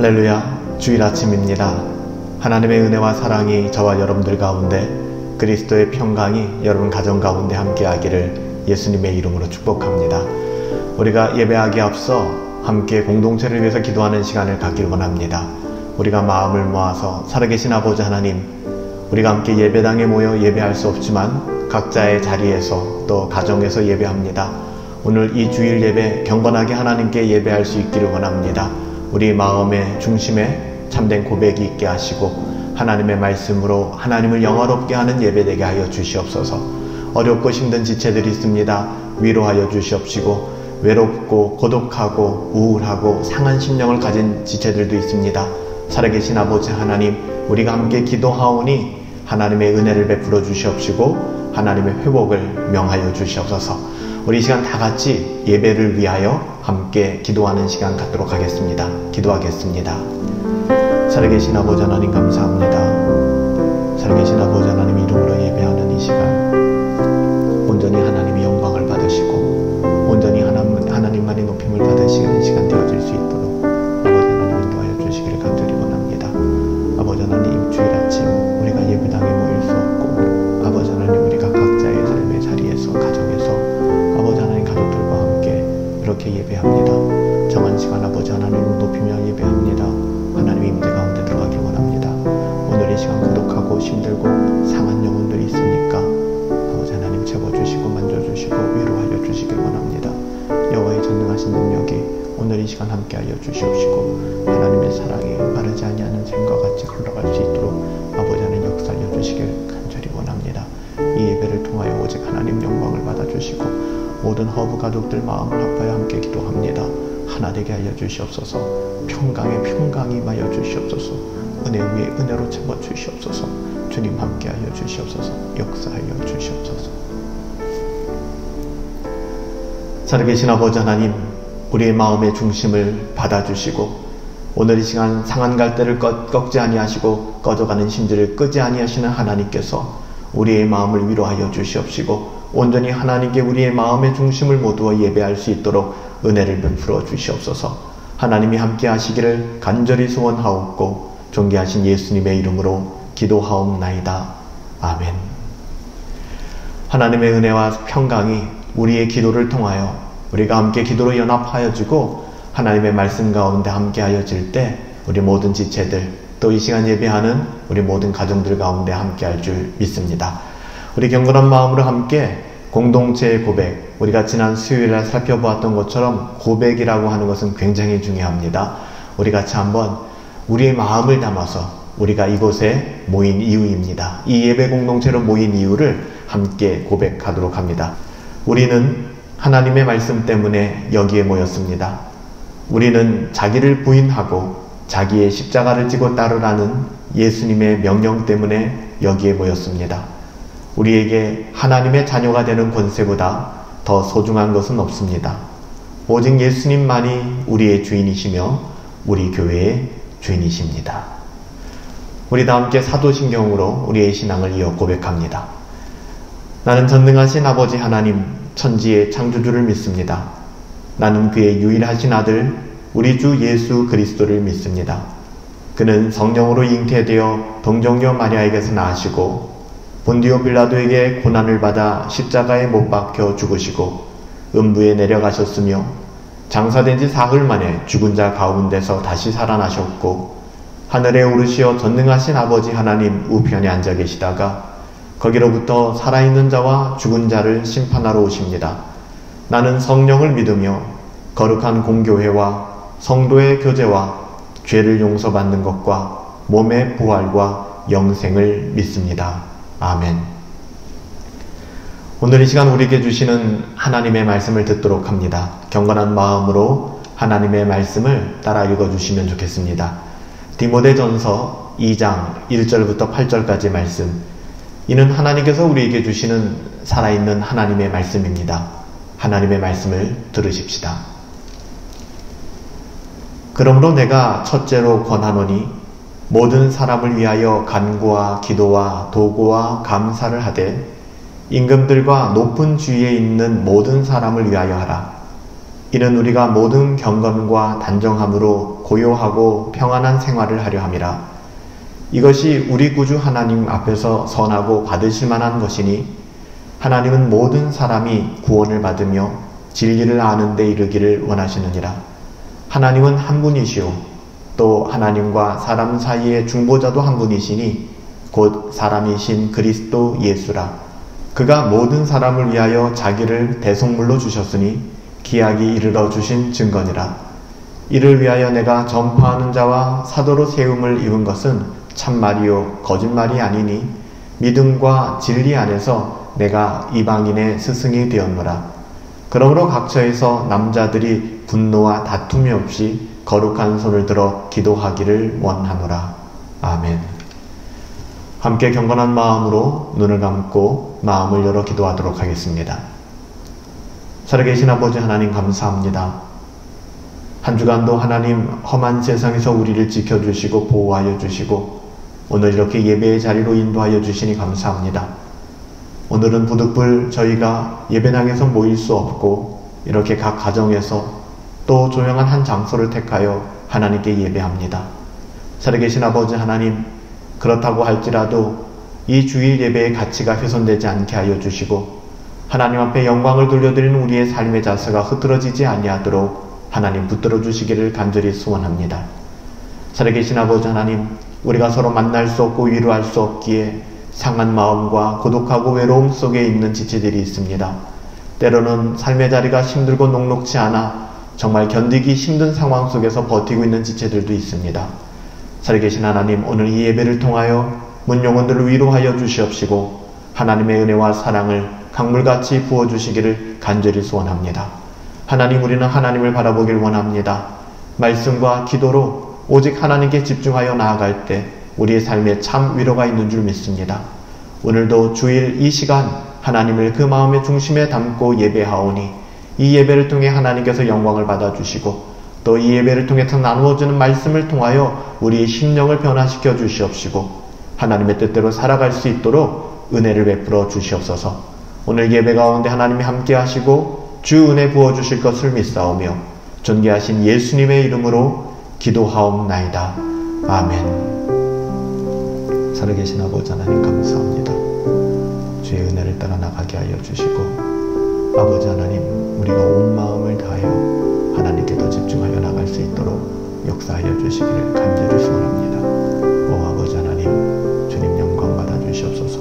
할렐루야, 주일 아침입니다. 하나님의 은혜와 사랑이 저와 여러분들 가운데, 그리스도의 평강이 여러분 가정 가운데 함께하기를 예수님의 이름으로 축복합니다. 우리가 예배하기에 앞서 함께 공동체를 위해서 기도하는 시간을 갖기를 원합니다. 우리가 마음을 모아서 살아계신 아버지 하나님, 우리가 함께 예배당에 모여 예배할 수 없지만 각자의 자리에서 또 가정에서 예배합니다. 오늘 이 주일 예배 경건하게 하나님께 예배할 수 있기를 원합니다. 우리 마음의 중심에 참된 고백이 있게 하시고 하나님의 말씀으로 하나님을 영화롭게 하는 예배되게 하여 주시옵소서. 어렵고 힘든 지체들이 있습니다. 위로하여 주시옵시고, 외롭고 고독하고 우울하고 상한 심령을 가진 지체들도 있습니다. 살아계신 아버지 하나님, 우리가 함께 기도하오니 하나님의 은혜를 베풀어 주시옵시고 하나님의 회복을 명하여 주시옵소서. 우리 이 시간 다같이 예배를 위하여 함께 기도하는 시간 갖도록 하겠습니다. 기도하겠습니다. 살아계신 아버지 하나님 감사합니다. 살아계신 아버지 하나님 이름으로 예배하는 이 시간, 온전히 하나님의 영광을 받으시고 온전히 하나님만이 높임을 받으시는 시간 되어질 수 있도록 아버지 하나님 인도하여 주시기를 간절히 원합니다. 아버지 하나님, 주일 아침 우리가 예배당에 모일 수 없고 아버지 하나님, 우리가 각자의 삶의 자리에서 가정에서 아버지 하나님 가족들과 함께 이렇게 예배합니다. 정한 시간 아버지 하나님을 높이며 예배합니다. 하나님의 임재 가운데 들어가길 원합니다. 오늘 이 시간 고독하고 힘들고 상한 영혼들이 있으니까 아버지 하나님 채워주시고 만져주시고 위로하여 주시길 원합니다. 여호와의 전능하신 능력이 오늘 이 시간 함께하여 주시옵시고 하나님의 사랑이 마르지 아니하는 샘과 같이 흘러갈 수 있도록 아버지 하나님 역사하여 주시길 간절히 원합니다. 이 예배를 통하여 오직 하나님 영광을 받아주시고 모든 허브 가족들 마음을 합하여 함께 기도합니다. 하나 되게 하여 주시옵소서. 평강에 평강이 임하여 주시옵소서. 은혜 위에 은혜로 채워 주시옵소서. 주님 함께 하여 주시옵소서. 역사하여 주시옵소서. 살아계신 아버지 하나님, 우리의 마음의 중심을 받아주시고 오늘 이 시간 상한 갈대를 꺾지 아니하시고 꺼져가는 심지를 끄지 아니하시는 하나님께서 우리의 마음을 위로하여 주시옵시고 온전히 하나님께 우리의 마음의 중심을 모두어 예배할 수 있도록 은혜를 베풀어 주시옵소서. 하나님이 함께 하시기를 간절히 소원하옵고 존귀하신 예수님의 이름으로 기도하옵나이다. 아멘. 하나님의 은혜와 평강이 우리의 기도를 통하여 우리가 함께 기도로 연합하여지고 하나님의 말씀 가운데 함께하여질 때 우리 모든 지체들, 또 이 시간 예배하는 우리 모든 가정들 가운데 함께할 줄 믿습니다. 우리 경건한 마음으로 함께 공동체의 고백, 우리가 지난 수요일에 살펴보았던 것처럼 고백이라고 하는 것은 굉장히 중요합니다. 우리 같이 한번 우리의 마음을 담아서 우리가 이곳에 모인 이유입니다. 이 예배 공동체로 모인 이유를 함께 고백하도록 합니다. 우리는 하나님의 말씀 때문에 여기에 모였습니다. 우리는 자기를 부인하고 자기의 십자가를 지고 따르라는 예수님의 명령 때문에 여기에 모였습니다. 우리에게 하나님의 자녀가 되는 권세보다 더 소중한 것은 없습니다. 오직 예수님만이 우리의 주인이시며 우리 교회의 주인이십니다. 우리 다 함께 사도신경으로 우리의 신앙을 이어 고백합니다. 나는 전능하신 아버지 하나님, 천지의 창조주를 믿습니다. 나는 그의 유일하신 아들 우리 주 예수 그리스도를 믿습니다. 그는 성령으로 잉태되어 동정녀 마리아에게서 나시고 본디오 빌라도에게 고난을 받아 십자가에 못 박혀 죽으시고 음부에 내려가셨으며 장사된 지 사흘 만에 죽은 자 가운데서 다시 살아나셨고 하늘에 오르시어 전능하신 아버지 하나님 우편에 앉아 계시다가 거기로부터 살아있는 자와 죽은 자를 심판하러 오십니다. 나는 성령을 믿으며 거룩한 공교회와 성도의 교제와 죄를 용서받는 것과 몸의 부활과 영생을 믿습니다. 아멘. 오늘 이 시간 우리에게 주시는 하나님의 말씀을 듣도록 합니다. 경건한 마음으로 하나님의 말씀을 따라 읽어주시면 좋겠습니다. 디모데전서 2장 1절부터 8절까지 말씀. 이는 하나님께서 우리에게 주시는 살아있는 하나님의 말씀입니다. 하나님의 말씀을 들으십시다. 그러므로 내가 첫째로 권하노니 모든 사람을 위하여 간구와 기도와 도구와 감사를 하되 임금들과 높은 주위에 있는 모든 사람을 위하여 하라. 이는 우리가 모든 경건과 단정함으로 고요하고 평안한 생활을 하려 함이라. 이것이 우리 구주 하나님 앞에서 선하고 받으실 만한 것이니 하나님은 모든 사람이 구원을 받으며 진리를 아는 데 이르기를 원하시느니라. 하나님은 한 분이시오. 또 하나님과 사람 사이의 중보자도 한 분이시니 곧 사람이신 그리스도 예수라. 그가 모든 사람을 위하여 자기를 대속물로 주셨으니 기약이 이르러 주신 증거니라. 이를 위하여 내가 전파하는 자와 사도로 세움을 입은 것은 참말이요 거짓말이 아니니 믿음과 진리 안에서 내가 이방인의 스승이 되었노라. 그러므로 각처에서 남자들이 분노와 다툼이 없이 거룩한 손을 들어 기도하기를 원하노라. 아멘. 함께 경건한 마음으로 눈을 감고 마음을 열어 기도하도록 하겠습니다. 살아계신 아버지 하나님 감사합니다. 한 주간도 하나님 험한 세상에서 우리를 지켜주시고 보호하여 주시고 오늘 이렇게 예배의 자리로 인도하여 주시니 감사합니다. 오늘은 부득불 저희가 예배당에서 모일 수 없고 이렇게 각 가정에서 또 조용한 한 장소를 택하여 하나님께 예배합니다. 살아계신 아버지 하나님, 그렇다고 할지라도 이 주일 예배의 가치가 훼손되지 않게 하여 주시고 하나님 앞에 영광을 돌려드리는 우리의 삶의 자세가 흐트러지지 아니하도록 하나님 붙들어 주시기를 간절히 소원합니다. 살아계신 아버지 하나님, 우리가 서로 만날 수 없고 위로할 수 없기에 상한 마음과 고독하고 외로움 속에 있는 지체들이 있습니다. 때로는 삶의 자리가 힘들고 녹록지 않아 정말 견디기 힘든 상황 속에서 버티고 있는 지체들도 있습니다. 살아계신 하나님, 오늘 이 예배를 통하여 문 영혼들을 위로하여 주시옵시고 하나님의 은혜와 사랑을 강물같이 부어주시기를 간절히 소원합니다. 하나님, 우리는 하나님을 바라보길 원합니다. 말씀과 기도로 오직 하나님께 집중하여 나아갈 때 우리의 삶에 참 위로가 있는 줄 믿습니다. 오늘도 주일 이 시간 하나님을 그 마음의 중심에 담고 예배하오니 이 예배를 통해 하나님께서 영광을 받아주시고 또 이 예배를 통해서 나누어지는 말씀을 통하여 우리의 심령을 변화시켜 주시옵시고 하나님의 뜻대로 살아갈 수 있도록 은혜를 베풀어 주시옵소서. 오늘 예배 가운데 하나님이 함께 하시고 주 은혜 부어주실 것을 믿사오며 존귀하신 예수님의 이름으로 기도하옵나이다. 아멘. 살아계신 아버지 하나님 감사합니다. 주의 은혜를 따라 나가게 하여 주시고 아버지 하나님, 우리가 온 마음을 다하여 하나님께 더 집중하여 나갈 수 있도록 역사하여 주시기를 간절히 소원합니다. 오 아버지 하나님, 주님 영광 받아 주시옵소서.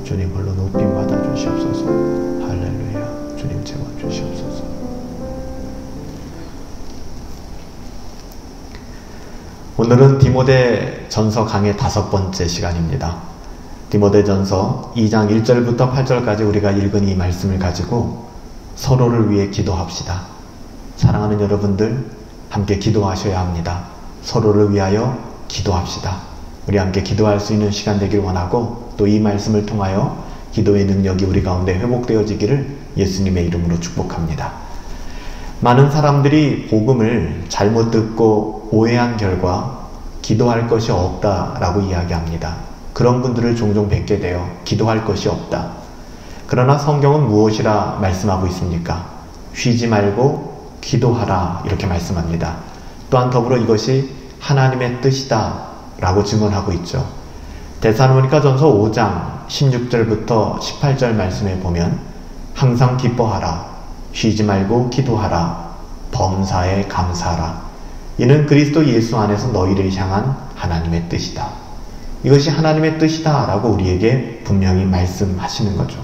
주님 홀로 높임 받아 주시옵소서. 할렐루야. 주님 채워 주시옵소서. 오늘은 디모데 전서 강의 5번째 시간입니다. 디모데 전서 2장 1절부터 8절까지 우리가 읽은 이 말씀을 가지고 서로를 위해 기도합시다. 사랑하는 여러분들, 함께 기도하셔야 합니다. 서로를 위하여 기도합시다. 우리 함께 기도할 수 있는 시간 되길 원하고 또 이 말씀을 통하여 기도의 능력이 우리 가운데 회복되어지기를 예수님의 이름으로 축복합니다. 많은 사람들이 복음을 잘못 듣고 오해한 결과 기도할 것이 없다라고 이야기합니다. 그런 분들을 종종 뵙게 되어 기도할 것이 없다. 그러나 성경은 무엇이라 말씀하고 있습니까? 쉬지 말고 기도하라 이렇게 말씀합니다. 또한 더불어 이것이 하나님의 뜻이다 라고 증언하고 있죠. 데살로니가 전서 5장 16절부터 18절 말씀에 보면 항상 기뻐하라, 쉬지 말고 기도하라, 범사에 감사하라. 이는 그리스도 예수 안에서 너희를 향한 하나님의 뜻이다. 이것이 하나님의 뜻이다 라고 우리에게 분명히 말씀하시는 거죠.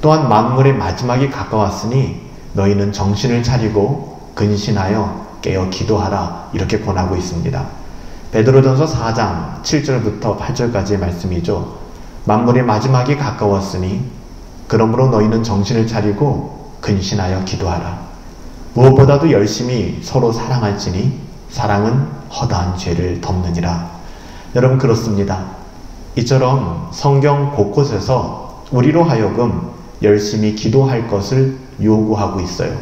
또한 만물의 마지막이 가까웠으니 너희는 정신을 차리고 근신하여 깨어 기도하라 이렇게 권하고 있습니다. 베드로전서 4장 7절부터 8절까지의 말씀이죠. 만물의 마지막이 가까웠으니 그러므로 너희는 정신을 차리고 근신하여 기도하라. 무엇보다도 열심히 서로 사랑할지니 사랑은 허다한 죄를 덮느니라. 여러분, 그렇습니다. 이처럼 성경 곳곳에서 우리로 하여금 열심히 기도할 것을 요구하고 있어요.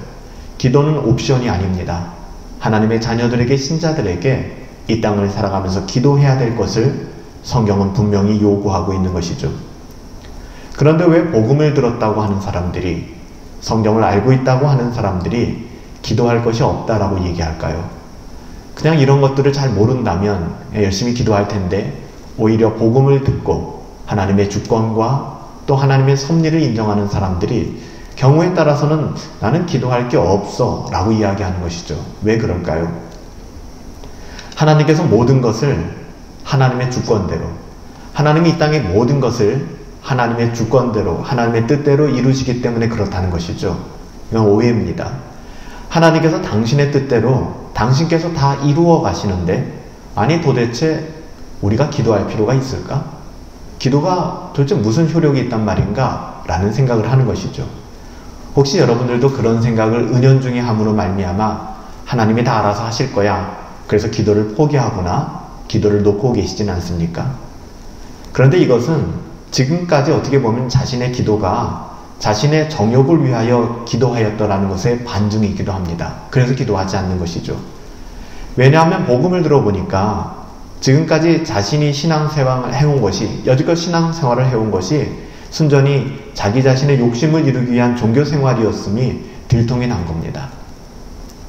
기도는 옵션이 아닙니다. 하나님의 자녀들에게, 신자들에게 이 땅을 살아가면서 기도해야 될 것을 성경은 분명히 요구하고 있는 것이죠. 그런데 왜 복음을 들었다고 하는 사람들이, 성경을 알고 있다고 하는 사람들이 기도할 것이 없다라고 얘기할까요? 그냥 이런 것들을 잘 모른다면 열심히 기도할 텐데 오히려 복음을 듣고 하나님의 주권과 또 하나님의 섭리를 인정하는 사람들이 경우에 따라서는 나는 기도할 게 없어 라고 이야기하는 것이죠. 왜 그럴까요? 하나님께서 모든 것을 하나님의 주권대로, 하나님이 이 땅의 모든 것을 하나님의 주권대로, 하나님의 뜻대로 이루시기 때문에 그렇다는 것이죠. 이건 오해입니다. 하나님께서 당신의 뜻대로 당신께서 다 이루어 가시는데, 아니 도대체 우리가 기도할 필요가 있을까? 기도가 도대체 무슨 효력이 있단 말인가? 라는 생각을 하는 것이죠. 혹시 여러분들도 그런 생각을 은연중에 함으로 말미암아 하나님이 다 알아서 하실 거야, 그래서 기도를 포기하거나 기도를 놓고 계시진 않습니까? 그런데 이것은 지금까지 어떻게 보면 자신의 기도가 자신의 정욕을 위하여 기도하였더라는 것의 반증이기도 합니다. 그래서 기도하지 않는 것이죠. 왜냐하면 복음을 들어보니까 지금까지 자신이 신앙생활을 해온 것이, 여지껏 신앙생활을 해온 것이 순전히 자기 자신의 욕심을 이루기 위한 종교생활이었음이 들통이 난 겁니다.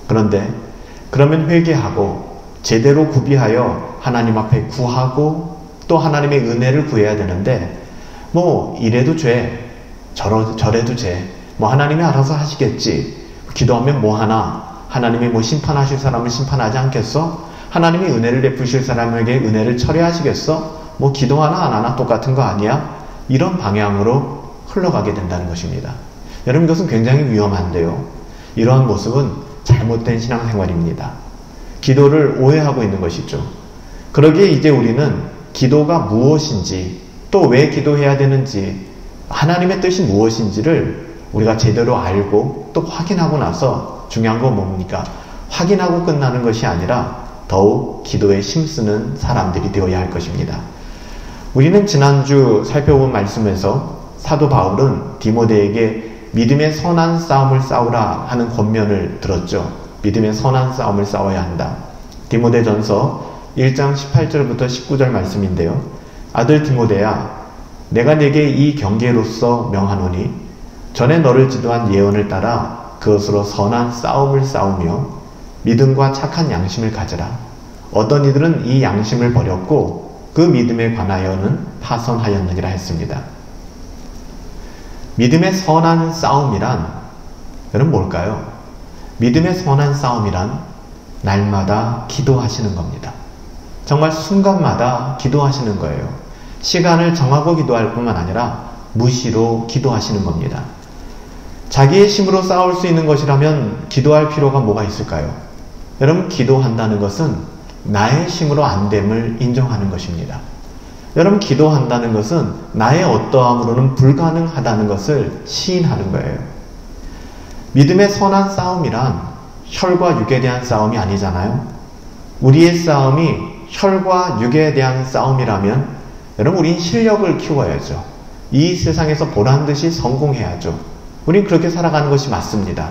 그런데 그러면 회개하고 제대로 구비하여 하나님 앞에 구하고 또 하나님의 은혜를 구해야 되는데, 뭐 이래도 죄, 저래도 죄, 뭐 하나님이 알아서 하시겠지, 기도하면 뭐 하나, 하나님이 뭐 심판하실 사람을 심판하지 않겠어? 하나님이 은혜를 베푸실 사람에게 은혜를 철회하시겠어? 뭐 기도하나 안 하나 똑같은 거 아니야? 이런 방향으로 흘러가게 된다는 것입니다. 여러분, 이것은 굉장히 위험한데요. 이러한 모습은 잘못된 신앙생활입니다. 기도를 오해하고 있는 것이죠. 그러기에 이제 우리는 기도가 무엇인지, 또 왜 기도해야 되는지, 하나님의 뜻이 무엇인지를 우리가 제대로 알고 또 확인하고 나서, 중요한 건 뭡니까? 확인하고 끝나는 것이 아니라 더욱 기도에 힘쓰는 사람들이 되어야 할 것입니다. 우리는 지난주 살펴본 말씀에서 사도 바울은 디모데에게 믿음의 선한 싸움을 싸우라 하는 권면을 들었죠. 믿음의 선한 싸움을 싸워야 한다. 디모데전서 1장 18절부터 19절 말씀인데요. 아들 디모데야, 내가 네게 이 경계로서 명하노니 전에 너를 지도한 예언을 따라 그것으로 선한 싸움을 싸우며 믿음과 착한 양심을 가져라. 어떤 이들은 이 양심을 버렸고 그 믿음에 관하여는 파선하였느니라 했습니다. 믿음의 선한 싸움이란, 여러분 뭘까요? 믿음의 선한 싸움이란 날마다 기도하시는 겁니다. 정말 순간마다 기도하시는 거예요. 시간을 정하고 기도할 뿐만 아니라 무시로 기도하시는 겁니다. 자기의 힘으로 싸울 수 있는 것이라면 기도할 필요가 뭐가 있을까요? 여러분, 기도한다는 것은 나의 힘으로 안 됨을 인정하는 것입니다. 여러분, 기도한다는 것은 나의 어떠함으로는 불가능하다는 것을 시인하는 거예요. 믿음의 선한 싸움이란 혈과 육에 대한 싸움이 아니잖아요. 우리의 싸움이 혈과 육에 대한 싸움이라면 여러분, 우린 실력을 키워야죠. 이 세상에서 보란듯이 성공해야죠. 우린 그렇게 살아가는 것이 맞습니다.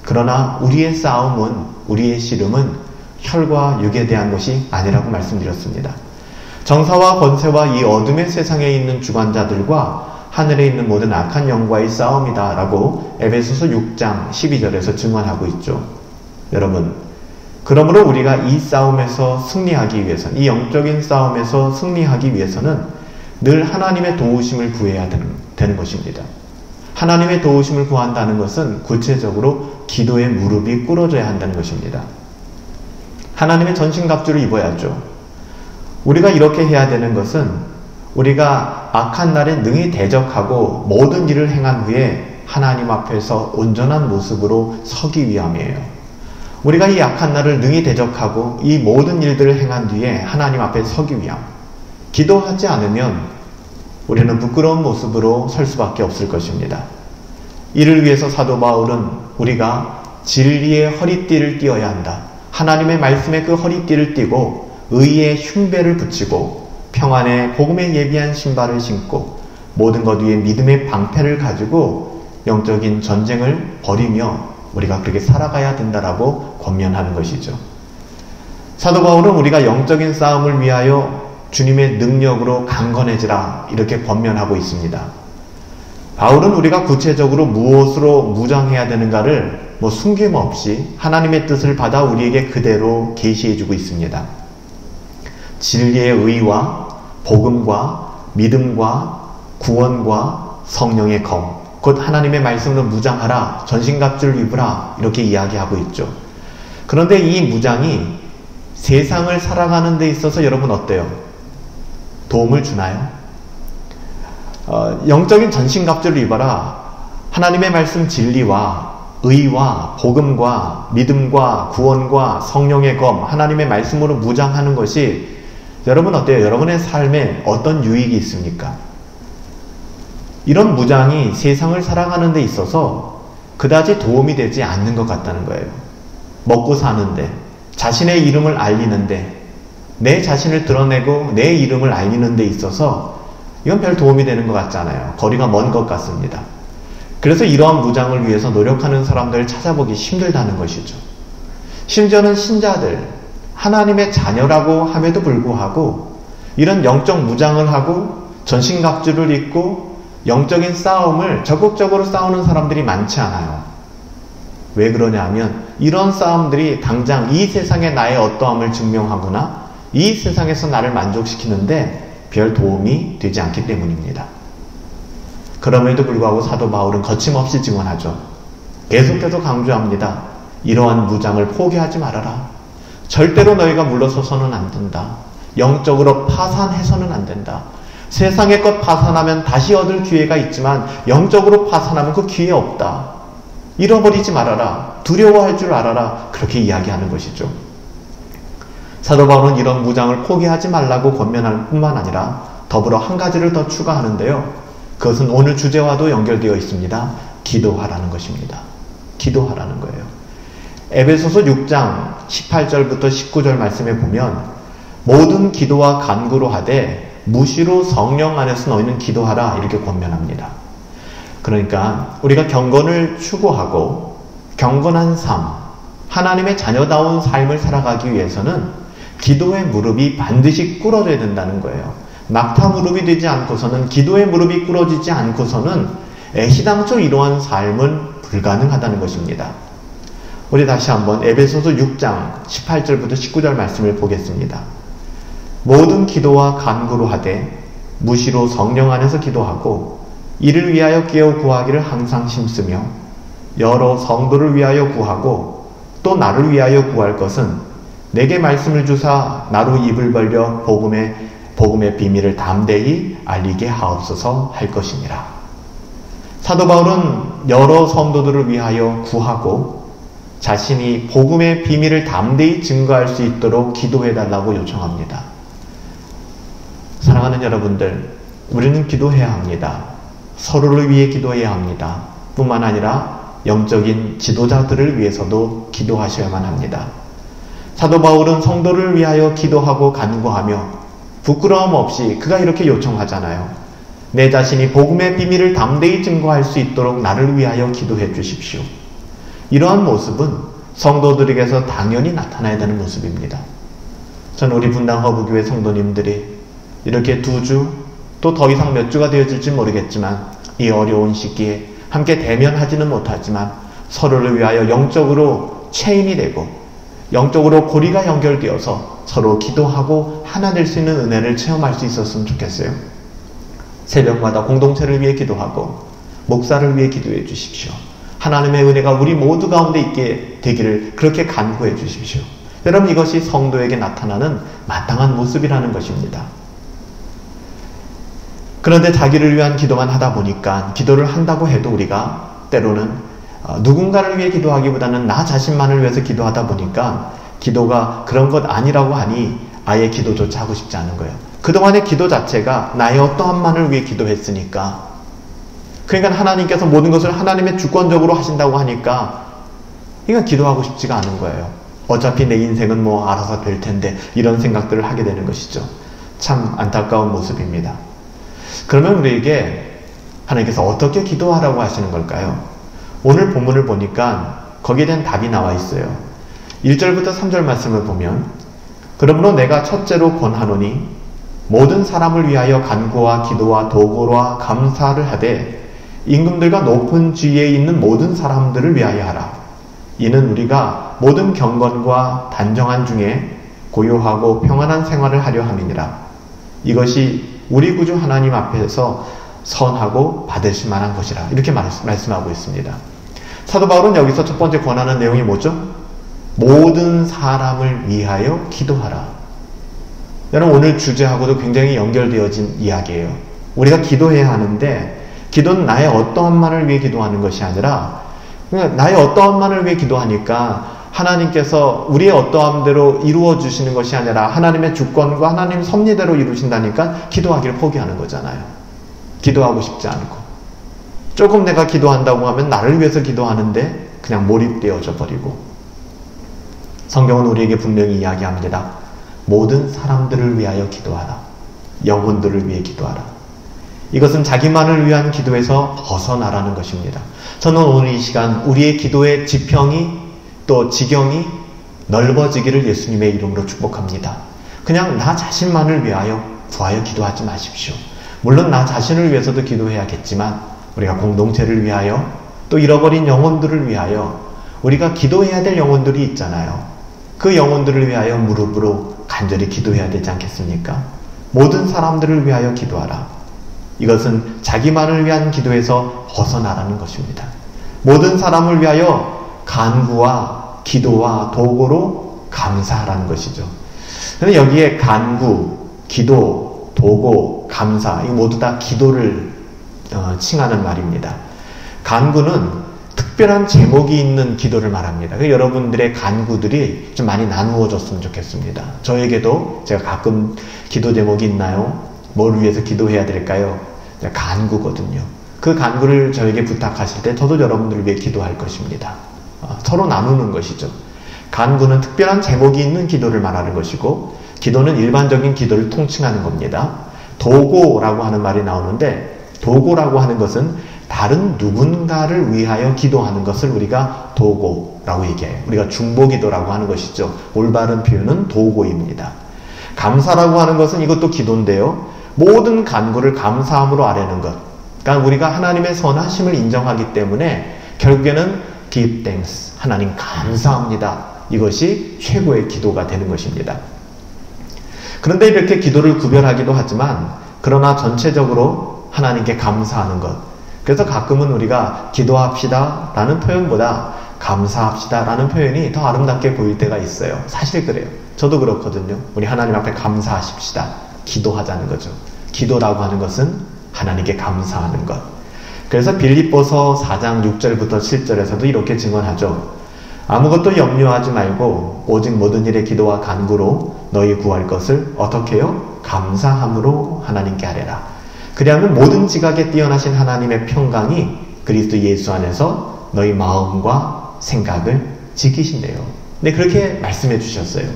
그러나 우리의 싸움은, 우리의 씨름은 혈과 육에 대한 것이 아니라고 말씀드렸습니다. 정사와 권세와 이 어둠의 세상에 있는 주관자들과 하늘에 있는 모든 악한 영과의 싸움이다 라고 에베소서 6장 12절에서 증언하고 있죠. 여러분, 그러므로 우리가 이 싸움에서 승리하기 위해서는, 이 영적인 싸움에서 승리하기 위해서는 늘 하나님의 도우심을 구해야 되는 것입니다. 하나님의 도우심을 구한다는 것은 구체적으로 기도의 무릎이 꿇어져야 한다는 것입니다. 하나님의 전신갑주를 입어야죠. 우리가 이렇게 해야 되는 것은 우리가 악한 날에 능히 대적하고 모든 일을 행한 후에 하나님 앞에서 온전한 모습으로 서기 위함이에요. 우리가 이 악한 날을 능히 대적하고 이 모든 일들을 행한 뒤에 하나님 앞에 서기 위함. 기도하지 않으면 우리는 부끄러운 모습으로 설 수밖에 없을 것입니다. 이를 위해서 사도 바울은 우리가 진리의 허리띠를 띠어야 한다. 하나님의 말씀에 그 허리띠를 띠고 의의 흉배를 붙이고 평안의 복음에 예비한 신발을 신고 모든 것 위에 믿음의 방패를 가지고 영적인 전쟁을 벌이며 우리가 그렇게 살아가야 된다라고 권면하는 것이죠. 사도 바울은 우리가 영적인 싸움을 위하여 주님의 능력으로 강건해지라 이렇게 권면하고 있습니다. 바울은 우리가 구체적으로 무엇으로 무장해야 되는가를 숨김없이 하나님의 뜻을 받아 우리에게 그대로 계시해주고 있습니다. 진리의 의와 복음과 믿음과 구원과 성령의 검, 곧 하나님의 말씀으로 무장하라, 전신갑주를 입으라, 이렇게 이야기하고 있죠. 그런데 이 무장이 세상을 살아가는 데 있어서 여러분 어때요? 도움을 주나요? 영적인 전신갑주를 입어라, 하나님의 말씀 진리와 의와 복음과 믿음과 구원과 성령의 검, 하나님의 말씀으로 무장하는 것이 여러분 어때요? 여러분의 삶에 어떤 유익이 있습니까? 이런 무장이 세상을 살아가는 데 있어서 그다지 도움이 되지 않는 것 같다는 거예요. 먹고 사는데, 자신의 이름을 알리는데, 내 자신을 드러내고 내 이름을 알리는 데 있어서 이건 별 도움이 되는 것 같지 않아요. 거리가 먼 것 같습니다. 그래서 이러한 무장을 위해서 노력하는 사람들을 찾아보기 힘들다는 것이죠. 심지어는 신자들, 하나님의 자녀라고 함에도 불구하고 이런 영적 무장을 하고 전신갑주를 입고 영적인 싸움을 적극적으로 싸우는 사람들이 많지 않아요. 왜 그러냐 하면 이런 싸움들이 당장 이 세상에 나의 어떠함을 증명하거나 이 세상에서 나를 만족시키는데 별 도움이 되지 않기 때문입니다. 그럼에도 불구하고 사도 바울은 거침없이 증언하죠. 계속해서 강조합니다. 이러한 무장을 포기하지 말아라. 절대로 너희가 물러서서는 안 된다. 영적으로 파산해서는 안 된다. 세상의 것 파산하면 다시 얻을 기회가 있지만 영적으로 파산하면 그 기회 없다. 잃어버리지 말아라. 두려워할 줄 알아라. 그렇게 이야기하는 것이죠. 사도 바울은 이런 무장을 포기하지 말라고 권면할 뿐만 아니라 더불어 한 가지를 더 추가하는데요. 그것은 오늘 주제와도 연결되어 있습니다. 기도하라는 것입니다. 기도하라는 거예요. 에베소서 6장 18절부터 19절 말씀에 보면 모든 기도와 간구로 하되 무시로 성령 안에서 너희는 기도하라 이렇게 권면합니다. 그러니까 우리가 경건을 추구하고 경건한 삶, 하나님의 자녀다운 삶을 살아가기 위해서는 기도의 무릎이 반드시 꿇어져야 된다는 거예요. 낙타 무릎이 되지 않고서는, 기도의 무릎이 꿇어지지 않고서는 애시당초 이러한 삶은 불가능하다는 것입니다. 우리 다시 한번 에베소서 6장 18절부터 19절 말씀을 보겠습니다. 모든 기도와 간구로 하되 무시로 성령 안에서 기도하고 이를 위하여 깨어 구하기를 항상 힘쓰며 여러 성도를 위하여 구하고 또 나를 위하여 구할 것은 내게 말씀을 주사 나로 입을 벌려 복음의 비밀을 담대히 알리게 하옵소서 할 것이니라. 사도 바울은 여러 성도들을 위하여 구하고 자신이 복음의 비밀을 담대히 증거할 수 있도록 기도해달라고 요청합니다. 사랑하는 여러분들, 우리는 기도해야 합니다. 서로를 위해 기도해야 합니다. 뿐만 아니라 영적인 지도자들을 위해서도 기도하셔야만 합니다. 사도 바울은 성도를 위하여 기도하고 간구하며 부끄러움 없이 그가 이렇게 요청하잖아요. 내 자신이 복음의 비밀을 담대히 증거할 수 있도록 나를 위하여 기도해 주십시오. 이러한 모습은 성도들에게서 당연히 나타나야 되는 모습입니다. 저는 우리 분당 허브교회 성도님들이 이렇게 2주 또 더 이상 몇 주가 되어질지 모르겠지만 이 어려운 시기에 함께 대면하지는 못하지만 서로를 위하여 영적으로 체인이 되고 영적으로 고리가 연결되어서 서로 기도하고 하나 될 수 있는 은혜를 체험할 수 있었으면 좋겠어요. 새벽마다 공동체를 위해 기도하고 목사를 위해 기도해 주십시오. 하나님의 은혜가 우리 모두 가운데 있게 되기를 그렇게 간구해 주십시오. 여러분, 이것이 성도에게 나타나는 마땅한 모습이라는 것입니다. 그런데 자기를 위한 기도만 하다 보니까 기도를 한다고 해도 우리가 때로는 누군가를 위해 기도하기보다는 나 자신만을 위해서 기도하다 보니까 기도가 그런 것 아니라고 하니 아예 기도조차 하고 싶지 않은 거예요. 그동안의 기도 자체가 나의 어떠한만을 위해 기도했으니까, 그러니까 하나님께서 모든 것을 하나님의 주권적으로 하신다고 하니까 이건 기도하고 싶지가 않은 거예요. 어차피 내 인생은 알아서 될 텐데 이런 생각들을 하게 되는 것이죠. 참 안타까운 모습입니다. 그러면 우리에게 하나님께서 어떻게 기도하라고 하시는 걸까요? 오늘 본문을 보니까 거기에 대한 답이 나와 있어요. 1절부터 3절 말씀을 보면 그러므로 내가 첫째로 권하노니 모든 사람을 위하여 간구와 기도와 도고와 감사를 하되 임금들과 높은 지위에 있는 모든 사람들을 위하여 하라. 이는 우리가 모든 경건과 단정한 중에 고요하고 평안한 생활을 하려 함이니라. 이것이 우리 구주 하나님 앞에서 선하고 받으실 만한 것이라. 이렇게 말씀하고 있습니다. 사도 바울은 여기서 첫 번째 권하는 내용이 뭐죠? 모든 사람을 위하여 기도하라. 여러분, 오늘 주제하고도 굉장히 연결되어진 이야기예요. 우리가 기도해야 하는데, 기도는 나의 어떠한만을 위해 기도하는 것이 아니라, 나의 어떠한만을 위해 기도하니까 하나님께서 우리의 어떠함대로 이루어 주시는 것이 아니라 하나님의 주권과 하나님 섭리대로 이루신다니까 기도하기를 포기하는 거잖아요. 기도하고 싶지 않고. 조금 내가 기도한다고 하면 나를 위해서 기도하는데 그냥 몰입되어져 버리고. 성경은 우리에게 분명히 이야기합니다. 모든 사람들을 위하여 기도하라. 영혼들을 위해 기도하라. 이것은 자기만을 위한 기도에서 벗어나라는 것입니다. 저는 오늘 이 시간 우리의 기도의 지평이 또 지경이 넓어지기를 예수님의 이름으로 축복합니다. 그냥 나 자신만을 위하여 구하여 기도하지 마십시오. 물론 나 자신을 위해서도 기도해야겠지만 우리가 공동체를 위하여 또 잃어버린 영혼들을 위하여 우리가 기도해야 될 영혼들이 있잖아요. 그 영혼들을 위하여 무릎으로 간절히 기도해야 되지 않겠습니까? 모든 사람들을 위하여 기도하라. 이것은 자기만을 위한 기도에서 벗어나라는 것입니다. 모든 사람을 위하여 간구와 기도와 도구로 감사하라는 것이죠. 그런데 여기에 간구, 기도, 도구, 감사, 이 모두 다 기도를 칭하는 말입니다. 간구는 특별한 제목이 있는 기도를 말합니다. 여러분들의 간구들이 좀 많이 나누어졌으면 좋겠습니다. 저에게도 제가 가끔 기도 제목이 있나요? 뭘 위해서 기도해야 될까요? 간구거든요. 그 간구를 저에게 부탁하실 때 저도 여러분들을 위해 기도할 것입니다. 서로 나누는 것이죠. 간구는 특별한 제목이 있는 기도를 말하는 것이고, 기도는 일반적인 기도를 통칭하는 겁니다. 도고라고 하는 말이 나오는데, 도고라고 하는 것은 다른 누군가를 위하여 기도하는 것을 우리가 도고라고 얘기해요. 우리가 중보기도라고 하는 것이죠. 올바른 표현은 도고입니다. 감사라고 하는 것은 이것도 기도인데요. 모든 간구를 감사함으로 아뢰는 것. 그러니까 우리가 하나님의 선하심을 인정하기 때문에 결국에는 give thanks. 하나님 감사합니다. 이것이 최고의 기도가 되는 것입니다. 그런데 이렇게 기도를 구별하기도 하지만, 그러나 전체적으로 하나님께 감사하는 것. 그래서 가끔은 우리가 기도합시다 라는 표현보다 감사합시다 라는 표현이 더 아름답게 보일 때가 있어요. 사실 그래요. 저도 그렇거든요. 우리 하나님 앞에 감사하십시다. 기도하자는 거죠. 기도라고 하는 것은 하나님께 감사하는 것. 그래서 빌립보서 4장 6절부터 7절에서도 이렇게 증언하죠. 아무것도 염려하지 말고 오직 모든 일에 기도와 간구로 너희 구할 것을 어떻게 해요? 감사함으로 하나님께 아뢰라. 그리하면 모든 지각에 뛰어나신 하나님의 평강이 그리스도 예수 안에서 너희 마음과 생각을 지키신대요. 네, 그렇게 말씀해 주셨어요.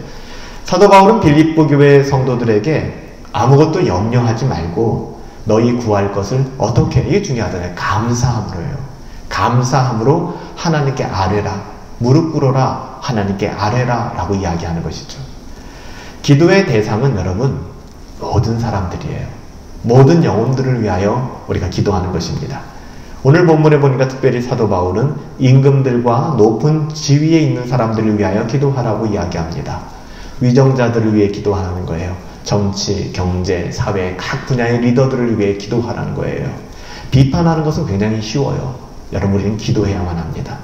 사도 바울은 빌립보 교회 성도들에게 아무것도 염려하지 말고 너희 구할 것을 어떻게, 이게 중요하잖아요. 감사함으로요. 감사함으로 하나님께 아뢰라. 무릎 꿇어라. 하나님께 아뢰라 라고 이야기하는 것이죠. 기도의 대상은 여러분 모든 사람들이에요. 모든 영혼들을 위하여 우리가 기도하는 것입니다. 오늘 본문에 보니까 특별히 사도 바울은 임금들과 높은 지위에 있는 사람들을 위하여 기도하라고 이야기합니다. 위정자들을 위해 기도하는 거예요. 정치, 경제, 사회 각 분야의 리더들을 위해 기도하라는 거예요. 비판하는 것은 굉장히 쉬워요. 여러분, 우리는 기도해야만 합니다.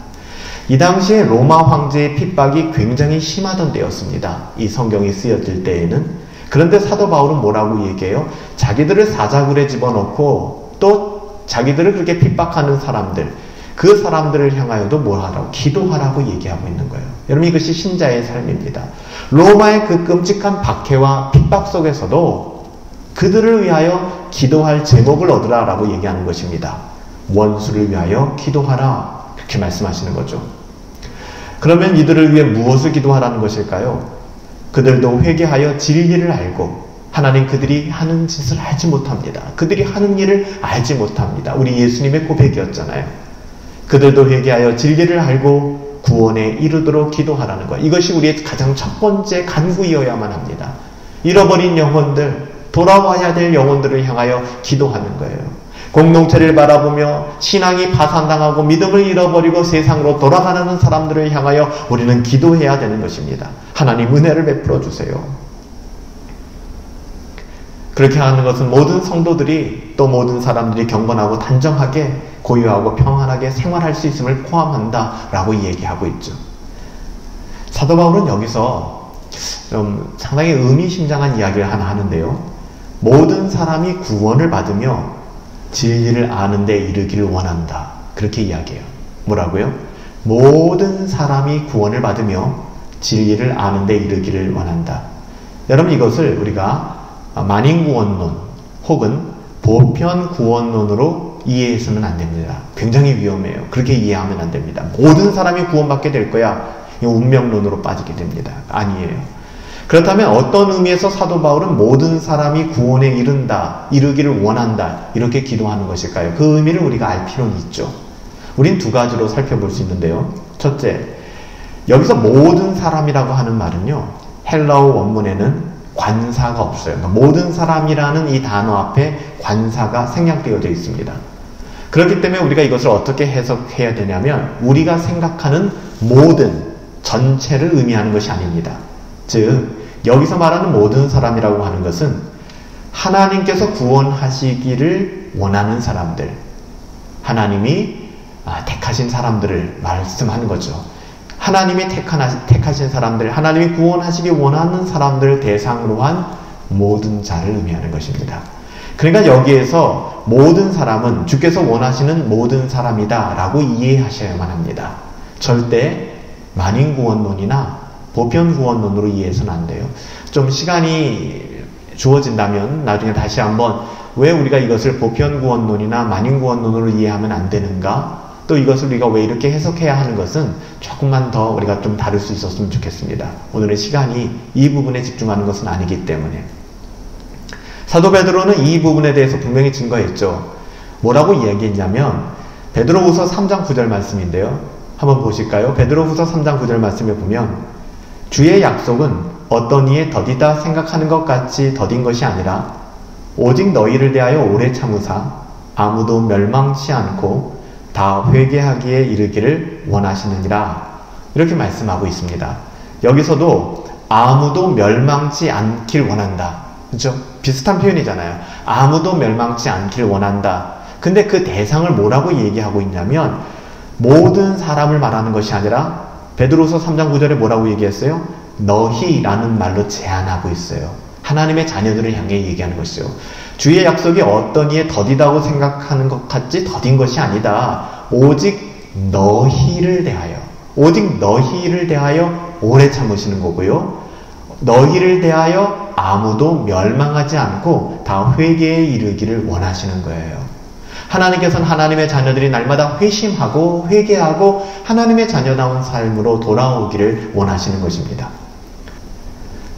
이 당시에 로마 황제의 핍박이 굉장히 심하던 때였습니다. 이 성경이 쓰여질 때에는. 그런데 사도 바울은 뭐라고 얘기해요? 자기들을 사자굴에 집어넣고 또 자기들을 그렇게 핍박하는 사람들, 그 사람들을 향하여도 뭘 하라고? 기도하라고 얘기하고 있는 거예요. 여러분, 이것이 신자의 삶입니다. 로마의 그 끔찍한 박해와 핍박 속에서도 그들을 위하여 기도할 제목을 얻으라라고 얘기하는 것입니다. 원수를 위하여 기도하라. 그렇게 말씀하시는 거죠. 그러면 이들을 위해 무엇을 기도하라는 것일까요? 그들도 회개하여 진리를 알고, 하나님 그들이 하는 짓을 알지 못합니다. 그들이 하는 일을 알지 못합니다. 우리 예수님의 고백이었잖아요. 그들도 회개하여 진리를 알고 구원에 이르도록 기도하라는 것. 이것이 우리의 가장 첫 번째 간구이어야만 합니다. 잃어버린 영혼들, 돌아와야 될 영혼들을 향하여 기도하는 거예요. 공동체를 바라보며 신앙이 파산당하고 믿음을 잃어버리고 세상으로 돌아가는 사람들을 향하여 우리는 기도해야 되는 것입니다. 하나님 은혜를 베풀어 주세요. 그렇게 하는 것은 모든 성도들이 또 모든 사람들이 경건하고 단정하게 고요하고 평안하게 생활할 수 있음을 포함한다 라고 얘기하고 있죠. 사도 바울은 여기서 좀 상당히 의미심장한 이야기를 하나 하는데요. 모든 사람이 구원을 받으며 진리를 아는 데 이르기를 원한다. 그렇게 이야기해요. 뭐라고요? 모든 사람이 구원을 받으며 진리를 아는 데 이르기를 원한다. 여러분, 이것을 우리가 만인구원론 혹은 보편구원론으로 이해해서는 안 됩니다. 굉장히 위험해요. 그렇게 이해하면 안 됩니다. 모든 사람이 구원받게 될 거야. 이 운명론으로 빠지게 됩니다. 아니에요. 그렇다면 어떤 의미에서 사도 바울은 모든 사람이 구원에 이르기를 원한다, 이렇게 기도하는 것일까요? 그 의미를 우리가 알 필요는 있죠. 우린 두 가지로 살펴볼 수 있는데요. 첫째, 여기서 모든 사람이라고 하는 말은요, 헬라어 원문에는 관사가 없어요. 그러니까 모든 사람이라는 이 단어 앞에 관사가 생략되어져 있습니다. 그렇기 때문에 우리가 이것을 어떻게 해석해야 되냐면, 우리가 생각하는 모든, 전체를 의미하는 것이 아닙니다. 즉, 여기서 말하는 모든 사람이라고 하는 것은 하나님께서 구원하시기를 원하는 사람들, 하나님이 택하신 사람들을 말씀하는 거죠. 하나님이 택하신 사람들, 하나님이 구원하시기 원하는 사람들을 대상으로 한 모든 자를 의미하는 것입니다. 그러니까 여기에서 모든 사람은 주께서 원하시는 모든 사람이다 라고 이해하셔야만 합니다. 절대 만인구원론이나 보편구원론으로 이해해서는 안 돼요. 좀 시간이 주어진다면 나중에 다시 한번 왜 우리가 이것을 보편구원론이나 만인구원론으로 이해하면 안 되는가, 또 이것을 우리가 왜 이렇게 해석해야 하는 것은 조금만 더 우리가 좀 다룰 수 있었으면 좋겠습니다. 오늘의 시간이 이 부분에 집중하는 것은 아니기 때문에. 사도 베드로는 이 부분에 대해서 분명히 증거했죠. 뭐라고 이야기했냐면, 베드로후서 3장 9절 말씀인데요. 한번 보실까요? 베드로후서 3장 9절 말씀에 보면, 주의 약속은 어떤 이에 더디다 생각하는 것 같이 더딘 것이 아니라 오직 너희를 대하여 오래 참으사 아무도 멸망치 않고 다 회개하기에 이르기를 원하시느니라. 이렇게 말씀하고 있습니다. 여기서도 아무도 멸망치 않길 원한다. 그렇죠? 비슷한 표현이잖아요. 아무도 멸망치 않길 원한다. 근데 그 대상을 뭐라고 얘기하고 있냐면, 모든 사람을 말하는 것이 아니라 베드로서 3장 9절에 뭐라고 얘기했어요? 너희라는 말로 제한하고 있어요. 하나님의 자녀들을 향해 얘기하는 것이죠. 주의 약속이 어떤 이에 더디다고 생각하는 것 같지 더딘 것이 아니다. 오직 너희를 대하여, 오직 너희를 대하여 오래 참으시는 거고요. 너희를 대하여 아무도 멸망하지 않고 다 회개에 이르기를 원하시는 거예요. 하나님께서는 하나님의 자녀들이 날마다 회심하고 회개하고 하나님의 자녀다운 삶으로 돌아오기를 원하시는 것입니다.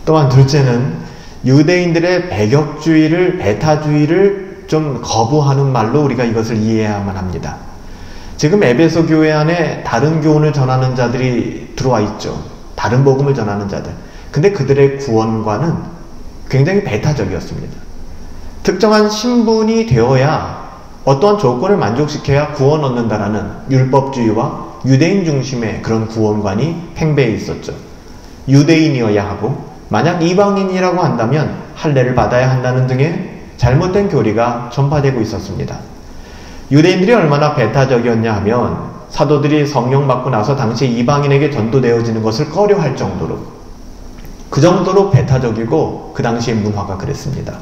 또한 둘째는 유대인들의 배격주의를, 배타주의를 좀 거부하는 말로 우리가 이것을 이해해야만 합니다. 지금 에베소 교회 안에 다른 교훈을 전하는 자들이 들어와 있죠. 다른 복음을 전하는 자들. 근데 그들의 구원관은 굉장히 배타적이었습니다. 특정한 신분이 되어야, 어떠한 조건을 만족시켜야 구원 얻는다라는 율법주의와 유대인 중심의 그런 구원관이 팽배해 있었죠. 유대인이어야 하고, 만약 이방인이라고 한다면 할례를 받아야 한다는 등의 잘못된 교리가 전파되고 있었습니다. 유대인들이 얼마나 배타적이었냐 하면, 사도들이 성령 받고 나서 당시 이방인에게 전도되어지는 것을 꺼려할 정도로, 그 정도로 배타적이고 그 당시의 문화가 그랬습니다.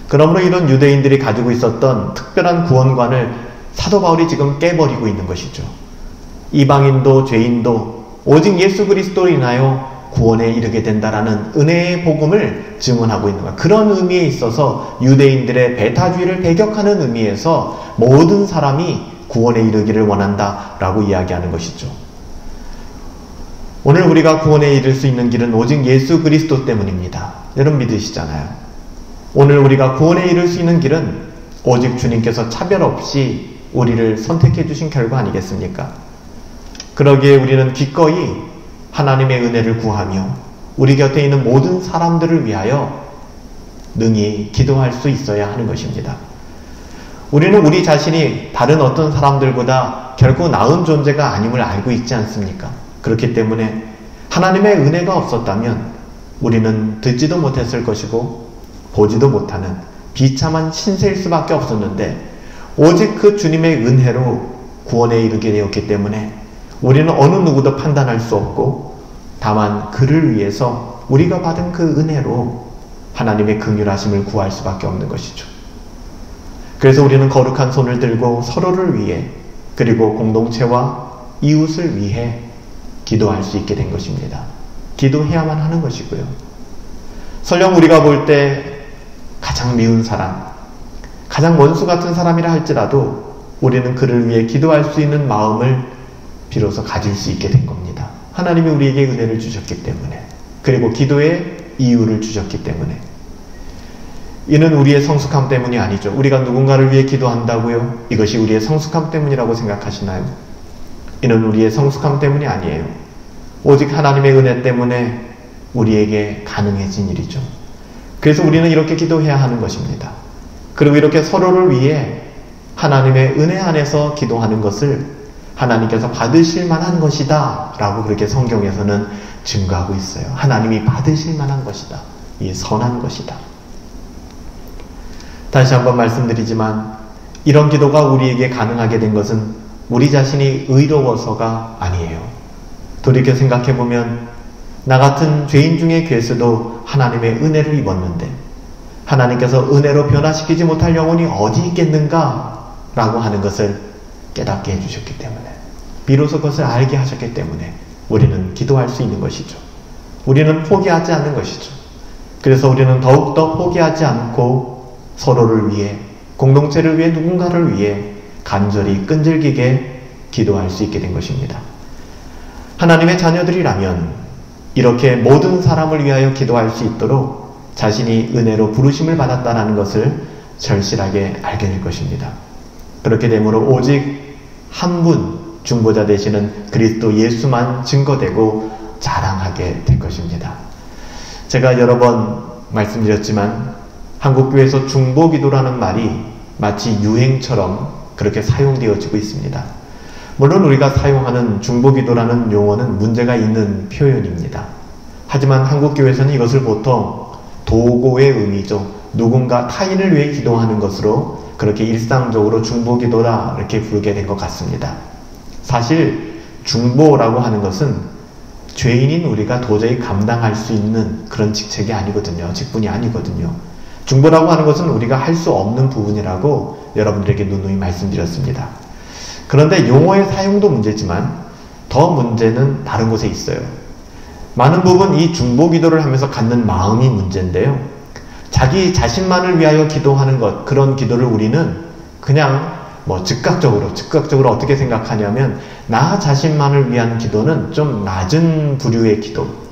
그러므로 이런 유대인들이 가지고 있었던 특별한 구원관을 사도 바울이 지금 깨버리고 있는 것이죠. 이방인도 죄인도 오직 예수 그리스도로 인하여 구원에 이르게 된다라는 은혜의 복음을 증언하고 있는 것. 그런 의미에 있어서 유대인들의 배타주의를 배격하는 의미에서 모든 사람이 구원에 이르기를 원한다라고 이야기하는 것이죠. 오늘 우리가 구원에 이를 수 있는 길은 오직 예수 그리스도 때문입니다. 여러분 믿으시잖아요. 오늘 우리가 구원에 이를 수 있는 길은 오직 주님께서 차별 없이 우리를 선택해 주신 결과 아니겠습니까? 그러기에 우리는 기꺼이 하나님의 은혜를 구하며 우리 곁에 있는 모든 사람들을 위하여 능히 기도할 수 있어야 하는 것입니다. 우리는 우리 자신이 다른 어떤 사람들보다 결코 나은 존재가 아님을 알고 있지 않습니까? 그렇기 때문에 하나님의 은혜가 없었다면 우리는 듣지도 못했을 것이고 보지도 못하는 비참한 신세일 수밖에 없었는데, 오직 그 주님의 은혜로 구원에 이르게 되었기 때문에 우리는 어느 누구도 판단할 수 없고, 다만 그를 위해서 우리가 받은 그 은혜로 하나님의 긍휼하심을 구할 수밖에 없는 것이죠. 그래서 우리는 거룩한 손을 들고 서로를 위해, 그리고 공동체와 이웃을 위해 기도할 수 있게 된 것입니다. 기도해야만 하는 것이고요. 설령 우리가 볼 때 가장 미운 사람, 가장 원수 같은 사람이라 할지라도 우리는 그를 위해 기도할 수 있는 마음을 비로소 가질 수 있게 된 겁니다. 하나님이 우리에게 은혜를 주셨기 때문에, 그리고 기도의 이유를 주셨기 때문에. 이는 우리의 성숙함 때문이 아니죠. 우리가 누군가를 위해 기도한다고요? 이것이 우리의 성숙함 때문이라고 생각하시나요? 이는 우리의 성숙함 때문이 아니에요. 오직 하나님의 은혜 때문에 우리에게 가능해진 일이죠. 그래서 우리는 이렇게 기도해야 하는 것입니다. 그리고 이렇게 서로를 위해 하나님의 은혜 안에서 기도하는 것을 하나님께서 받으실 만한 것이다 라고 그렇게 성경에서는 증거하고 있어요. 하나님이 받으실 만한 것이다. 이 선한 것이다. 다시 한번 말씀드리지만, 이런 기도가 우리에게 가능하게 된 것은 우리 자신이 의로워서가 아니에요. 돌이켜 생각해보면 나 같은 죄인 중의 괴수도 하나님의 은혜를 입었는데, 하나님께서 은혜로 변화시키지 못할 영혼이 어디 있겠는가 라고 하는 것을 깨닫게 해주셨기 때문에, 비로소 그것을 알게 하셨기 때문에 우리는 기도할 수 있는 것이죠. 우리는 포기하지 않는 것이죠. 그래서 우리는 더욱더 포기하지 않고 서로를 위해, 공동체를 위해, 누군가를 위해 간절히 끈질기게 기도할 수 있게 된 것입니다. 하나님의 자녀들이라면 이렇게 모든 사람을 위하여 기도할 수 있도록 자신이 은혜로 부르심을 받았다는 것을 절실하게 알게 될 것입니다. 그렇게 되므로 오직 한 분 중보자 되시는 그리스도 예수만 증거되고 자랑하게 될 것입니다. 제가 여러 번 말씀드렸지만 한국교회에서 중보기도라는 말이 마치 유행처럼 그렇게 사용되어지고 있습니다. 물론 우리가 사용하는 중보기도라는 용어는 문제가 있는 표현입니다. 하지만 한국교회에서는 이것을 보통 도고의 의미죠. 누군가 타인을 위해 기도하는 것으로 그렇게 일상적으로 중보기도라 이렇게 부르게 된 것 같습니다. 사실 중보라고 하는 것은 죄인인 우리가 도저히 감당할 수 있는 그런 직책이 아니거든요. 직분이 아니거든요. 중보라고 하는 것은 우리가 할 수 없는 부분이라고 여러분들에게 누누이 말씀드렸습니다. 그런데 용어의 사용도 문제지만 더 문제는 다른 곳에 있어요. 많은 부분 이 중보기도를 하면서 갖는 마음이 문제인데요. 자기 자신만을 위하여 기도하는 것, 그런 기도를 우리는 그냥 즉각적으로 어떻게 생각하냐면, 나 자신만을 위한 기도는 좀 낮은 부류의 기도,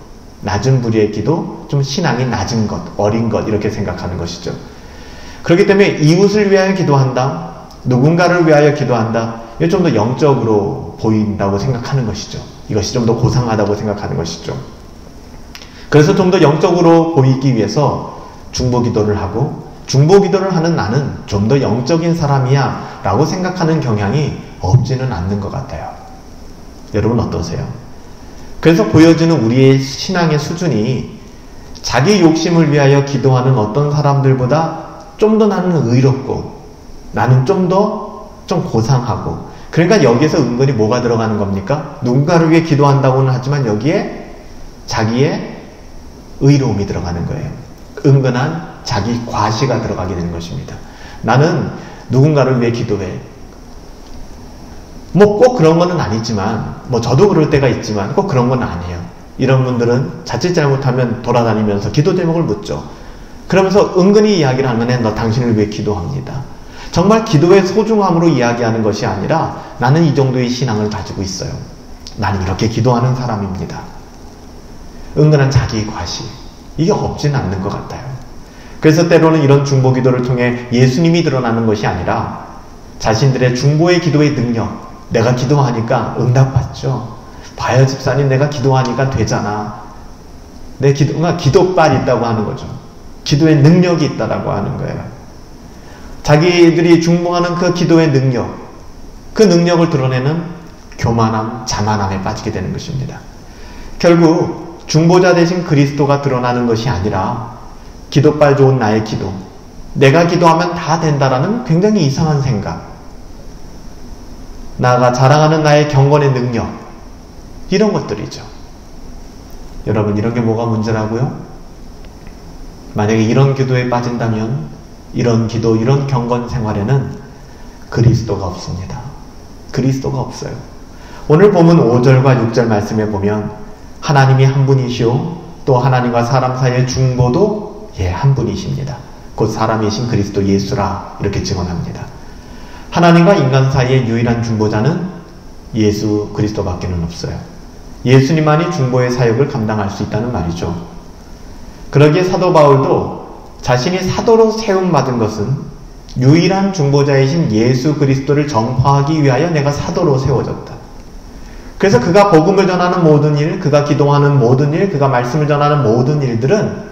좀 신앙이 낮은 것, 어린 것, 이렇게 생각하는 것이죠. 그렇기 때문에 이웃을 위하여 기도한다, 누군가를 위하여 기도한다, 이게 좀 더 영적으로 보인다고 생각하는 것이죠. 이것이 좀 더 고상하다고 생각하는 것이죠. 그래서 좀 더 영적으로 보이기 위해서 중보기도를 하고, 중보기도를 하는 나는 좀 더 영적인 사람이야 라고 생각하는 경향이 없지는 않는 것 같아요. 여러분 어떠세요? 그래서 보여지는 우리의 신앙의 수준이 자기 욕심을 위하여 기도하는 어떤 사람들보다 좀 더 나는 의롭고, 나는 좀 고상하고, 그러니까 여기에서 은근히 뭐가 들어가는 겁니까? 누군가를 위해 기도한다고는 하지만 여기에 자기의 의로움이 들어가는 거예요. 은근한 자기 과시가 들어가게 되는 것입니다. 나는 누군가를 위해 기도해. 꼭 그런 거는 아니지만, 저도 그럴 때가 있지만 꼭 그런 건 아니에요. 이런 분들은 자칫 잘못하면 돌아다니면서 기도 제목을 묻죠. 그러면서 은근히 이야기를 하면 너 당신을 위해 기도합니다. 정말 기도의 소중함으로 이야기하는 것이 아니라 나는 이 정도의 신앙을 가지고 있어요. 나는 이렇게 기도하는 사람입니다. 은근한 자기 과시, 이게 없지는 않는 것 같아요. 그래서 때로는 이런 중보기도를 통해 예수님이 드러나는 것이 아니라 자신들의 중보의 기도의 능력, 내가 기도하니까 응답받죠. 봐요 집사님, 내가 기도하니까 되잖아. 내 기도가 기도빨 있다고 하는 거죠. 기도의 능력이 있다라고 하는 거예요. 자기들이 중보하는 그 기도의 능력, 그 능력을 드러내는 교만함, 자만함에 빠지게 되는 것입니다. 결국 중보자 대신 그리스도가 드러나는 것이 아니라 기도빨 좋은 나의 기도, 내가 기도하면 다 된다라는 굉장히 이상한 생각, 나가 자랑하는 나의 경건의 능력, 이런 것들이죠. 여러분, 이런 게 뭐가 문제라고요? 만약에 이런 기도에 빠진다면 이런 기도, 이런 경건 생활에는 그리스도가 없습니다. 그리스도가 없어요. 오늘 본문 5절과 6절 말씀에 보면 하나님이 한 분이시오, 또 하나님과 사람 사이의 중보도 한 분이십니다. 곧 사람이신 그리스도 예수라, 이렇게 증언합니다. 하나님과 인간 사이의 유일한 중보자는 예수 그리스도밖에는 없어요. 예수님만이 중보의 사역을 감당할 수 있다는 말이죠. 그러기에 사도 바울도 자신이 사도로 세움받은 것은 유일한 중보자이신 예수 그리스도를 전파하기 위하여 내가 사도로 세워졌다. 그래서 그가 복음을 전하는 모든 일, 그가 기도하는 모든 일, 그가 말씀을 전하는 모든 일들은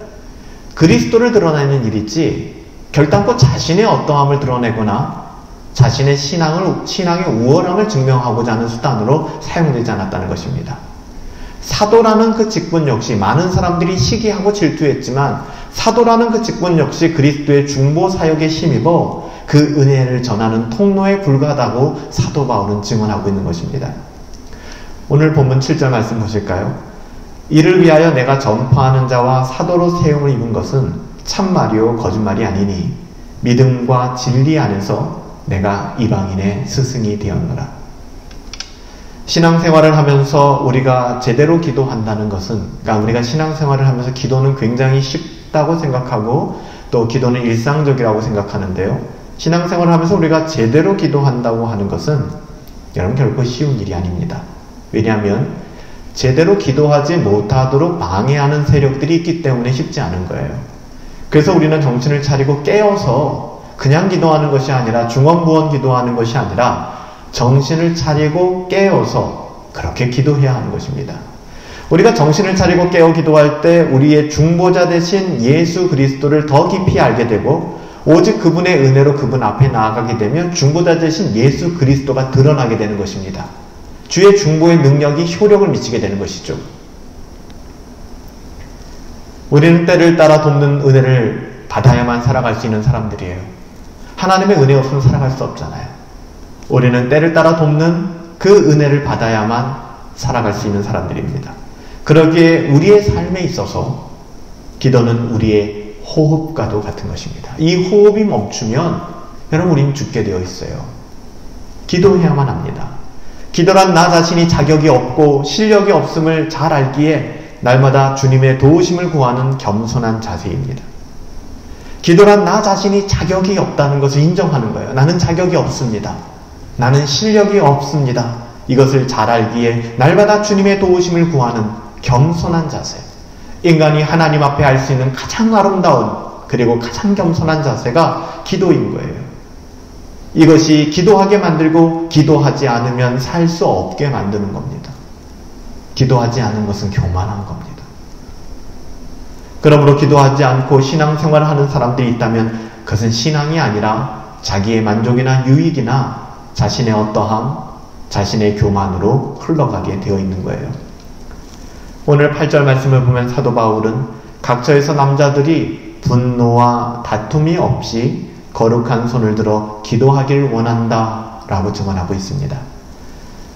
그리스도를 드러내는 일이지 결단코 자신의 어떠함을 드러내거나 자신의 신앙의 우월함을 증명하고자 하는 수단으로 사용되지 않았다는 것입니다. 사도라는 그 직분 역시 많은 사람들이 시기하고 질투했지만 사도라는 그 직분 역시 그리스도의 중보 사역에 힘입어 그 은혜를 전하는 통로에 불과하다고 사도 바울은 증언하고 있는 것입니다. 오늘 본문 7절 말씀 보실까요? 이를 위하여 내가 전파하는 자와 사도로 세움을 입은 것은 참말이요 거짓말이 아니니 믿음과 진리 안에서 내가 이방인의 스승이 되었노라. 신앙생활을 하면서 우리가 제대로 기도한다는 것은, 그러니까 우리가 신앙생활을 하면서 기도는 굉장히 쉽다고 생각하고 또 기도는 일상적이라고 생각하는데요. 신앙생활을 하면서 우리가 제대로 기도한다고 하는 것은 여러분 결코 쉬운 일이 아닙니다. 왜냐하면 제대로 기도하지 못하도록 방해하는 세력들이 있기 때문에 쉽지 않은 거예요. 그래서 우리는 정신을 차리고 깨어서 그냥 기도하는 것이 아니라 중언부언 기도하는 것이 아니라 정신을 차리고 깨어서 그렇게 기도해야 하는 것입니다. 우리가 정신을 차리고 깨어 기도할 때 우리의 중보자 대신 예수 그리스도를 더 깊이 알게 되고 오직 그분의 은혜로 그분 앞에 나아가게 되면 중보자 대신 예수 그리스도가 드러나게 되는 것입니다. 주의 중보의 능력이 효력을 미치게 되는 것이죠. 우리는 때를 따라 돕는 은혜를 받아야만 살아갈 수 있는 사람들이에요. 하나님의 은혜 없으면 살아갈 수 없잖아요. 우리는 때를 따라 돕는 그 은혜를 받아야만 살아갈 수 있는 사람들입니다. 그러기에 우리의 삶에 있어서 기도는 우리의 호흡과도 같은 것입니다. 이 호흡이 멈추면 여러분 우리는 죽게 되어 있어요. 기도해야만 합니다. 기도란 나 자신이 자격이 없고 실력이 없음을 잘 알기에 날마다 주님의 도우심을 구하는 겸손한 자세입니다. 기도란 나 자신이 자격이 없다는 것을 인정하는 거예요. 나는 자격이 없습니다. 나는 실력이 없습니다. 이것을 잘 알기에 날마다 주님의 도우심을 구하는 겸손한 자세. 인간이 하나님 앞에 할 수 있는 가장 아름다운 그리고 가장 겸손한 자세가 기도인 거예요. 이것이 기도하게 만들고 기도하지 않으면 살 수 없게 만드는 겁니다. 기도하지 않은 것은 교만한 겁니다. 그러므로 기도하지 않고 신앙생활을 하는 사람들이 있다면 그것은 신앙이 아니라 자기의 만족이나 유익이나 자신의 어떠함, 자신의 교만으로 흘러가게 되어 있는 거예요. 오늘 8절 말씀을 보면 사도 바울은 각처에서 남자들이 분노와 다툼이 없이 거룩한 손을 들어 기도하길 원한다 라고 증언하고 있습니다.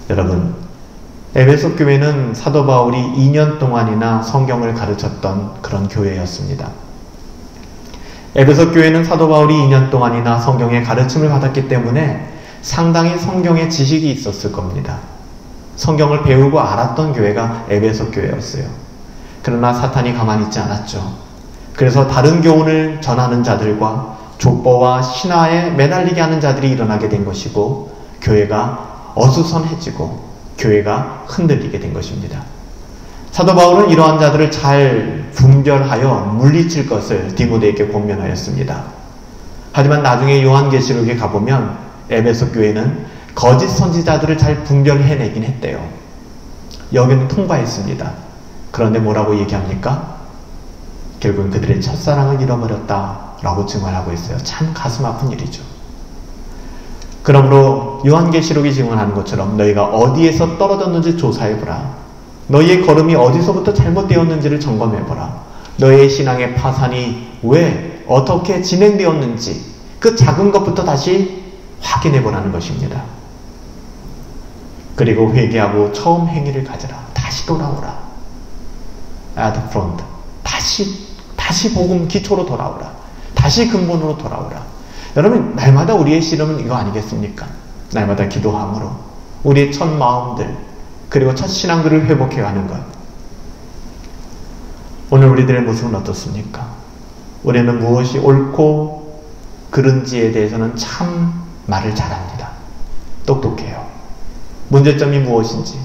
여러분, 에베소 교회는 사도 바울이 2년 동안이나 성경을 가르쳤던 그런 교회였습니다. 에베소 교회는 사도 바울이 2년 동안이나 성경의 가르침을 받았기 때문에 상당히 성경의 지식이 있었을 겁니다. 성경을 배우고 알았던 교회가 에베소 교회였어요. 그러나 사탄이 가만히 있지 않았죠. 그래서 다른 교훈을 전하는 자들과 족보와 신화에 매달리게 하는 자들이 일어나게 된 것이고 교회가 어수선해지고 교회가 흔들리게 된 것입니다. 사도 바울은 이러한 자들을 잘 분별하여 물리칠 것을 디모데에게 권면하였습니다. 하지만 나중에 요한계시록에 가보면 에베소 교회는 거짓 선지자들을 잘 분별해내긴 했대요. 여기는 통과했습니다. 그런데 뭐라고 얘기합니까? 결국은 그들의 첫사랑을 잃어버렸다라고 증언하고 있어요. 참 가슴 아픈 일이죠. 그러므로 요한계시록이 증언하는 것처럼 너희가 어디에서 떨어졌는지 조사해보라. 너희의 걸음이 어디서부터 잘못되었는지를 점검해보라. 너희의 신앙의 파산이 왜 어떻게 진행되었는지 그 작은 것부터 다시 확인해보라는 것입니다. 그리고 회개하고 처음 행위를 가져라. 다시 돌아오라. At front. 다시 복음 기초로 돌아오라. 다시 근본으로 돌아오라. 여러분, 날마다 우리의 씨름은 이거 아니겠습니까? 날마다 기도함으로 우리의 첫 마음들 그리고 첫 신앙들을 회복해가는 것. 오늘 우리들의 모습은 어떻습니까? 우리는 무엇이 옳고 그른지에 대해서는 참 말을 잘합니다. 똑똑해요. 문제점이 무엇인지,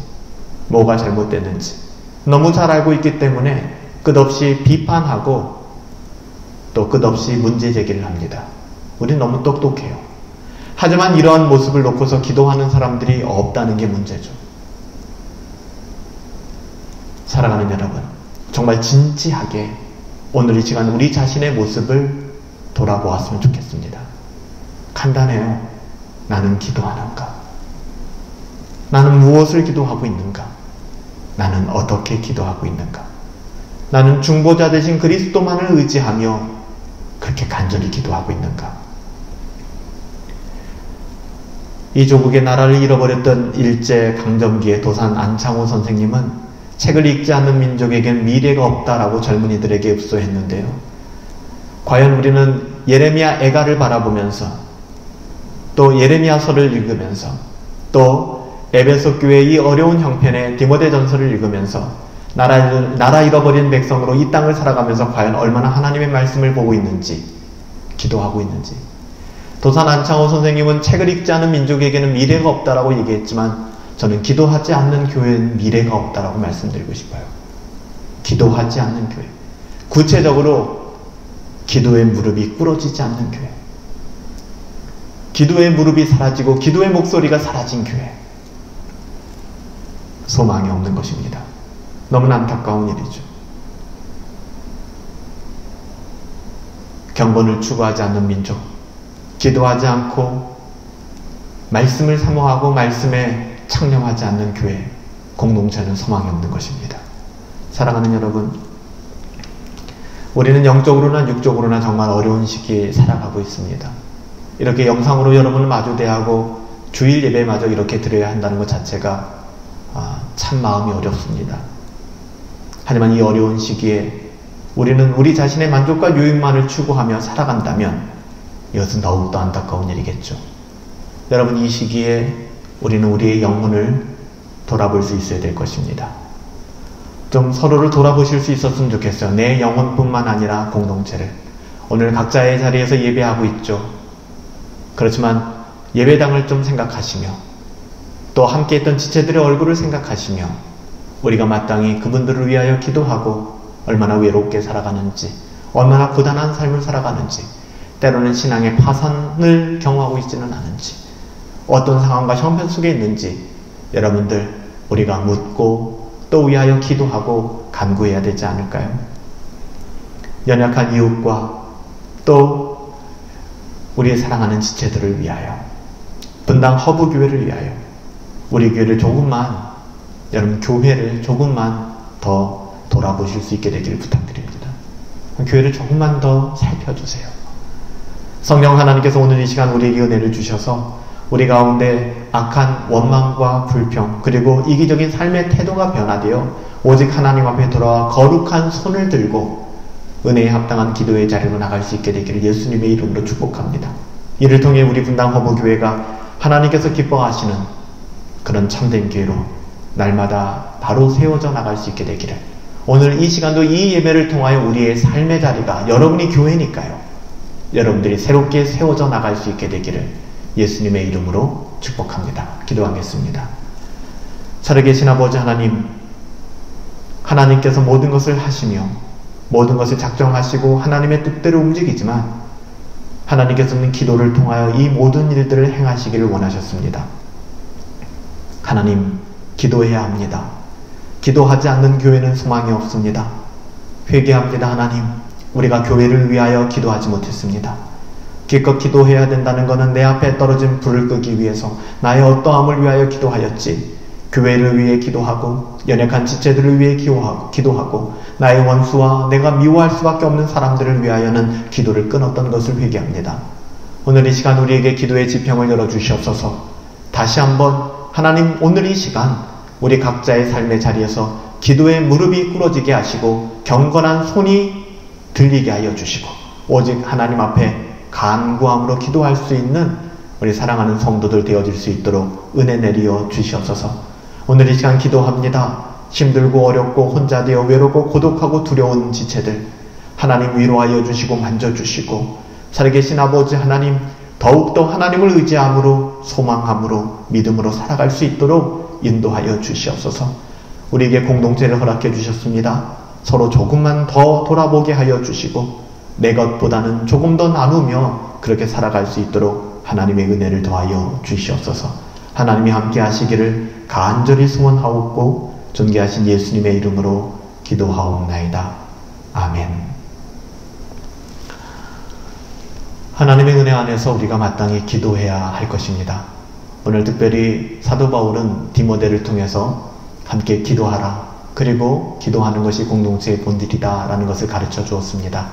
뭐가 잘못됐는지 너무 잘 알고 있기 때문에 끝없이 비판하고 또 끝없이 문제 제기를 합니다. 우린 너무 똑똑해요. 하지만 이러한 모습을 놓고서 기도하는 사람들이 없다는 게 문제죠. 사랑하는 여러분, 정말 진지하게 오늘 이 시간 우리 자신의 모습을 돌아보았으면 좋겠습니다. 간단해요. 나는 기도하는가? 나는 무엇을 기도하고 있는가? 나는 어떻게 기도하고 있는가? 나는 중보자 되신 그리스도만을 의지하며 그렇게 간절히 기도하고 있는가? 이 조국의 나라를 잃어버렸던 일제강점기의 도산 안창호 선생님은 책을 읽지 않는 민족에겐 미래가 없다라고 젊은이들에게 읍소했는데요. 과연 우리는 예레미야 애가를 바라보면서 또 예레미야서를 읽으면서 또 에베소 교회의 이 어려운 형편의 디모데전서를 읽으면서 나라 잃어버린 백성으로 이 땅을 살아가면서 과연 얼마나 하나님의 말씀을 보고 있는지, 기도하고 있는지. 도산 안창호 선생님은 책을 읽지 않은 민족에게는 미래가 없다라고 얘기했지만 저는 기도하지 않는 교회는 미래가 없다라고 말씀드리고 싶어요. 기도하지 않는 교회. 구체적으로 기도의 무릎이 꿇어지지 않는 교회. 기도의 무릎이 사라지고 기도의 목소리가 사라진 교회. 소망이 없는 것입니다. 너무나 안타까운 일이죠. 경건을 추구하지 않는 민족, 기도하지 않고 말씀을 사모하고 말씀에 창념하지 않는 교회, 공동체는 소망이 없는 것입니다. 사랑하는 여러분, 우리는 영적으로나 육적으로나 정말 어려운 시기에 살아가고 있습니다. 이렇게 영상으로 여러분을 마주 대하고 주일 예배마저 이렇게 드려야 한다는 것 자체가 참 마음이 어렵습니다. 하지만 이 어려운 시기에 우리는 우리 자신의 만족과 유익만을 추구하며 살아간다면 이것은 더욱더 안타까운 일이겠죠. 여러분, 이 시기에 우리는 우리의 영혼을 돌아볼 수 있어야 될 것입니다. 좀 서로를 돌아보실 수 있었으면 좋겠어요. 내 영혼뿐만 아니라 공동체를. 오늘 각자의 자리에서 예배하고 있죠. 그렇지만 예배당을 좀 생각하시며 또 함께했던 지체들의 얼굴을 생각하시며 우리가 마땅히 그분들을 위하여 기도하고 얼마나 외롭게 살아가는지, 얼마나 고단한 삶을 살아가는지, 때로는 신앙의 파산을 경험하고 있지는 않은지, 어떤 상황과 형편 속에 있는지 여러분들 우리가 묻고 또 위하여 기도하고 간구해야 되지 않을까요? 연약한 이웃과 또 우리의 사랑하는 지체들을 위하여, 분당 허브교회를 위하여 우리 교회를 조금만, 여러분 교회를 조금만 더 돌아보실 수 있게 되기를 부탁드립니다. 교회를 조금만 더 살펴주세요. 성령 하나님께서 오늘 이 시간 우리에게 은혜를 주셔서 우리 가운데 악한 원망과 불평 그리고 이기적인 삶의 태도가 변화되어 오직 하나님 앞에 돌아와 거룩한 손을 들고 은혜에 합당한 기도의 자리로 나갈 수 있게 되기를 예수님의 이름으로 축복합니다. 이를 통해 우리 분당 허브교회가 하나님께서 기뻐하시는 그런 참된 교회로 날마다 바로 세워져 나갈 수 있게 되기를, 오늘 이 시간도 이 예배를 통하여 우리의 삶의 자리가, 여러분이 교회니까요, 여러분들이 새롭게 세워져 나갈 수 있게 되기를 예수님의 이름으로 축복합니다. 기도하겠습니다. 살아계신 아버지 하나님, 하나님께서 모든 것을 하시며 모든 것을 작정하시고 하나님의 뜻대로 움직이지만 하나님께서는 기도를 통하여 이 모든 일들을 행하시기를 원하셨습니다. 하나님, 기도해야 합니다. 기도하지 않는 교회는 소망이 없습니다. 회개합니다. 하나님, 우리가 교회를 위하여 기도하지 못했습니다. 기껏 기도해야 된다는 것은 내 앞에 떨어진 불을 끄기 위해서 나의 어떠함을 위하여 기도하였지, 교회를 위해 기도하고 연약한 지체들을 위해 기도하고 나의 원수와 내가 미워할 수밖에 없는 사람들을 위하여는 기도를 끊었던 것을 회개합니다. 오늘 이 시간 우리에게 기도의 지평을 열어주시옵소서. 다시 한번 하나님, 오늘 이 시간 우리 각자의 삶의 자리에서 기도의 무릎이 꿇어지게 하시고 경건한 손이 들리게 하여 주시고 오직 하나님 앞에 간구함으로 기도할 수 있는 우리 사랑하는 성도들 되어질 수 있도록 은혜 내리어 주시옵소서. 오늘 이 시간 기도합니다. 힘들고 어렵고 혼자 되어 외롭고 고독하고 두려운 지체들 하나님 위로하여 주시고 만져주시고, 살아계신 아버지 하나님, 더욱더 하나님을 의지함으로 소망함으로 믿음으로 살아갈 수 있도록 인도하여 주시옵소서. 우리에게 공동체를 허락해 주셨습니다. 서로 조금만 더 돌아보게 하여 주시고 내 것보다는 조금 더 나누며 그렇게 살아갈 수 있도록 하나님의 은혜를 더하여 주시옵소서. 하나님이 함께 하시기를 간절히 소원하옵고 존귀하신 예수님의 이름으로 기도하옵나이다. 아멘. 하나님의 은혜 안에서 우리가 마땅히 기도해야 할 것입니다. 오늘 특별히 사도 바울은 디모데를 통해서 함께 기도하라, 그리고 기도하는 것이 공동체의 본질이다 라는 것을 가르쳐 주었습니다.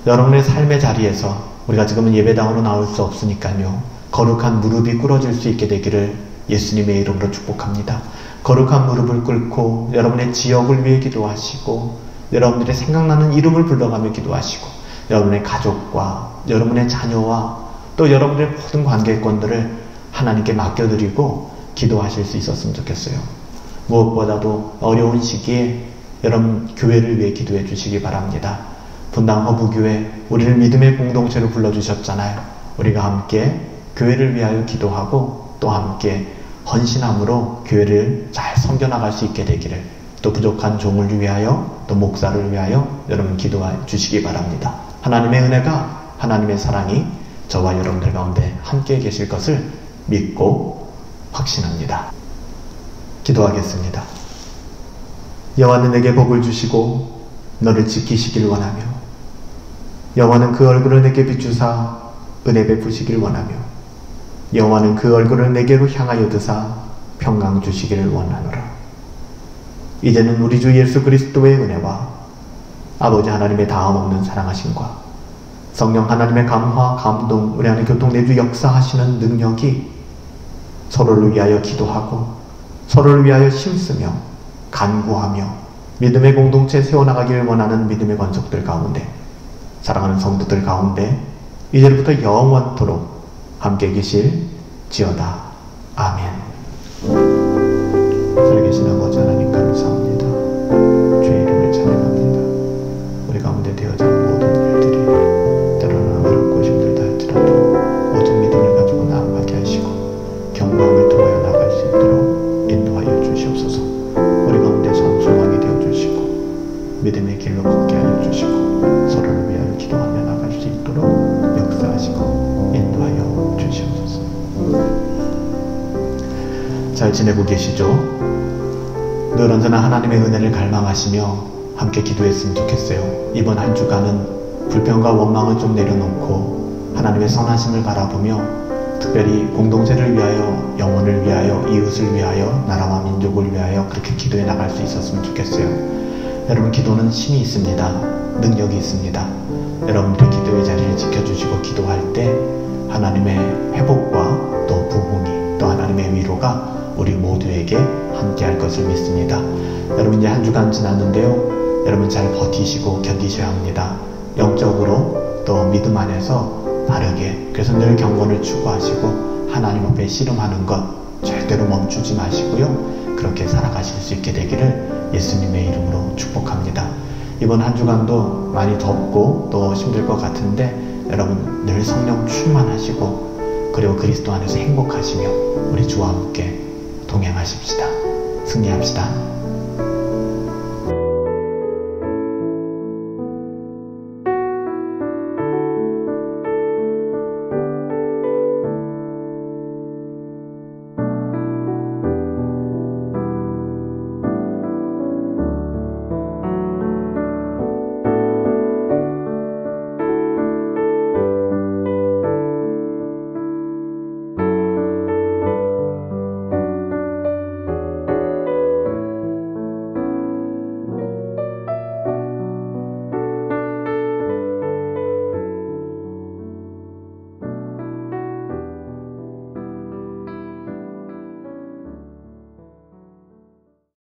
여러분의 삶의 자리에서 우리가 지금은 예배당으로 나올 수 없으니까요, 거룩한 무릎이 꿇어질 수 있게 되기를 예수님의 이름으로 축복합니다. 거룩한 무릎을 꿇고 여러분의 지역을 위해 기도하시고 여러분들의 생각나는 이름을 불러가며 기도하시고 여러분의 가족과 여러분의 자녀와 또 여러분들의 모든 관계권들을 하나님께 맡겨드리고 기도하실 수 있었으면 좋겠어요. 무엇보다도 어려운 시기에 여러분 교회를 위해 기도해 주시기 바랍니다. 분당 허브교회, 우리를 믿음의 공동체로 불러주셨잖아요. 우리가 함께 교회를 위하여 기도하고 또 함께 헌신함으로 교회를 잘 섬겨나갈 수 있게 되기를, 또 부족한 종을 위하여 또 목사를 위하여 여러분 기도해 주시기 바랍니다. 하나님의 은혜가, 하나님의 사랑이 저와 여러분들 가운데 함께 계실 것을 믿고 확신합니다. 기도하겠습니다. 여호와는 내게 복을 주시고 너를 지키시길 원하며, 여호와는 그 얼굴을 내게 비추사 은혜 베푸시길 원하며, 여호와는 그 얼굴을 내게로 향하여 드사 평강 주시기를 원하노라. 이제는 우리 주 예수 그리스도의 은혜와 아버지 하나님의 다함없는 사랑하심과 성령 하나님의 감화 감동, 우리 안에 교통내주 역사하시는 능력이 서로를 위하여 기도하고 서로를 위하여 힘쓰며 간구하며 믿음의 공동체 세워나가기를 원하는 믿음의 권속들 가운데, 사랑하는 성도들 가운데 이제부터 영원토록 함께 계실지어다. 아멘. 살아계신 아버지 하나님 감사합니다. 주의 이름을 찬양합니다. 우리 가운데 되어진 모든 일들이 때로는 어렵고 힘들다 할지라도 오직 믿음을 가지고 나아가게 하시고 경고함을 통하여 나아갈 수 있도록 인도하여 주시옵소서. 우리 가운데 선소망이 되어 주시고 믿음의 길로 걷게 하여 주시고 서로를 위하여 기도하며 나아갈 수 있도록 역사하시고 인도하여 주시옵소서. 잘 지내고 계시죠? 늘 언제나 하나님의 은혜를 갈망하시며 함께 기도했으면 좋겠어요. 이번 한 주간은 불평과 원망을 좀 내려놓고 하나님의 선하심을 바라보며 특별히 공동체를 위하여, 영혼을 위하여, 이웃을 위하여, 나라와 민족을 위하여 그렇게 기도해 나갈 수 있었으면 좋겠어요. 여러분, 기도는 힘이 있습니다. 능력이 있습니다. 여러분들의 기도의 자리를 지켜주시고 기도할 때 하나님의 회복과 또 부흥이, 또 하나님의 위로가 우리 모두에게 함께할 것을 믿습니다. 여러분, 이제 한 주간 지났는데요, 여러분 잘 버티시고 견디셔야 합니다. 영적으로 또 믿음 안에서 바르게, 그래서 늘 경건을 추구하시고 하나님 앞에 씨름하는 것 절대로 멈추지 마시고요, 그렇게 살아가실 수 있게 되기를 예수님의 이름으로 축복합니다. 이번 한 주간도 많이 덥고 또 힘들 것 같은데 여러분 늘 성령 충만하시고 그리고 그리스도 안에서 행복하시며 우리 주와 함께 동행하십시다. 승리합시다.